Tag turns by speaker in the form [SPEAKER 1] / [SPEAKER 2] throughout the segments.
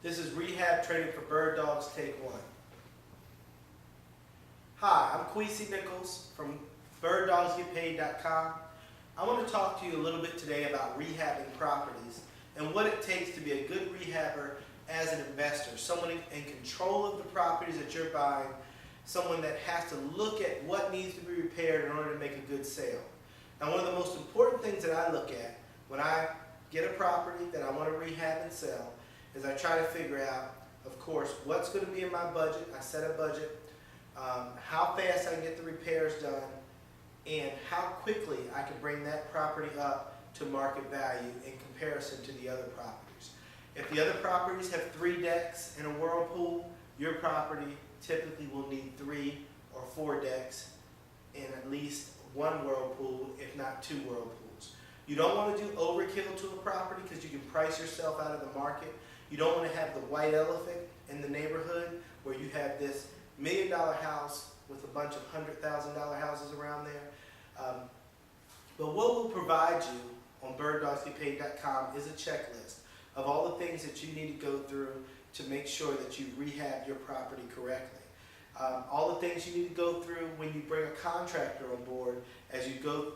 [SPEAKER 1] This is Rehab Training for Bird Dogs, Take 1. Hi, I'm Queasy Nichols from BirdDogsGetPaid.com. I want to talk to you a little bit today about rehabbing properties and what it takes to be a good rehabber as an investor, someone in control of the properties that you're buying, someone that has to look at what needs to be repaired in order to make a good sale. Now, one of the most important things that I look at when I get a property that I want to rehab and sell is I try to figure out, of course, what's going to be in my budget. I set a budget, how fast I can get the repairs done, and how quickly I can bring that property up to market value in comparison to the other properties. If the other properties have 3 decks and a whirlpool, your property typically will need 3 or 4 decks and at least 1 whirlpool, if not 2 whirlpools. You don't want to do overkill to a property because you can price yourself out of the market. You don't want to have the white elephant in the neighborhood where you have this $1 million house with a bunch of $100,000 houses around there. But what we'll provide you on BirdDogsGetPaid.com is a checklist of all the things that you need to go through to make sure that you rehab your property correctly. All the things you need to go through when you bring a contractor on board as you go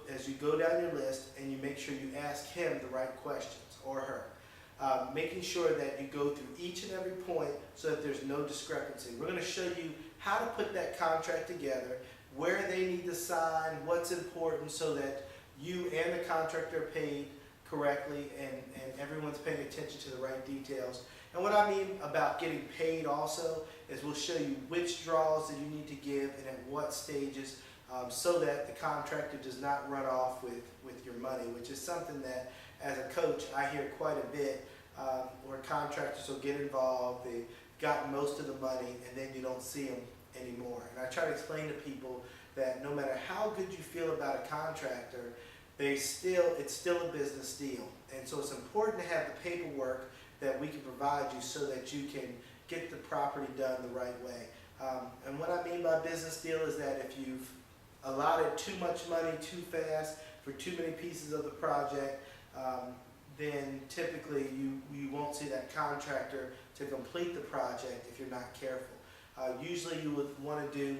[SPEAKER 1] down your list, and you make sure you ask him the right questions, or her. Making sure that you go through each and every point so that there's no discrepancy. We're going to show you how to put that contract together, where they need to sign, what's important so that you and the contractor are paid correctly and everyone's paying attention to the right details. And what I mean about getting paid also is we'll show you which draws that you need to give and at what stages so that the contractor does not run off with your money, which is something that as a coach I hear quite a bit where contractors will get involved, they've gotten most of the money and then you don't see them anymore. And I try to explain to people that no matter how good you feel about a contractor, it's still a business deal. And so it's important to have the paperwork that we can provide you so that you can get the property done the right way. And what I mean by business deal is that if you've allotted too much money too fast for too many pieces of the project, then typically you won't see that contractor to complete the project if you're not careful. Usually you would want to do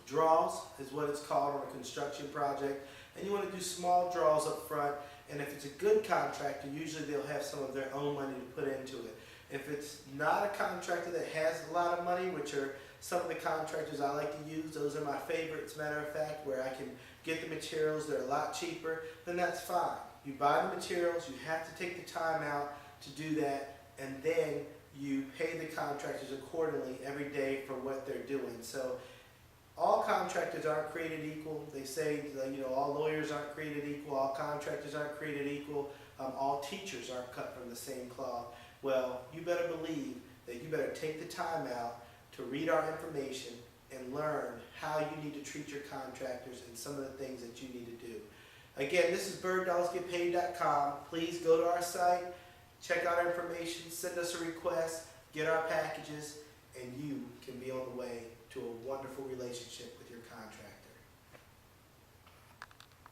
[SPEAKER 1] draws, is what it's called on a construction project, and you want to do small draws up front. And if it's a good contractor, usually they'll have some of their own money to put into it. If it's not a contractor that has a lot of money, which are some of the contractors I like to use, those are my favorites, matter of fact, where I can get the materials, they're a lot cheaper, then that's fine. You buy the materials, you have to take the time out to do that, and then you pay the contractors accordingly every day for what they're doing. So all contractors aren't created equal. They say, all lawyers aren't created equal, all contractors aren't created equal, all teachers aren't cut from the same cloth. Well, you better believe that you better take the time out to read our information and learn how you need to treat your contractors and some of the things that you need to do. Again, this is BirdDogsGetPaid.com. Please go to our site, check out our information, send us a request, get our packages, and you can be on the way to a wonderful relationship with your contractor.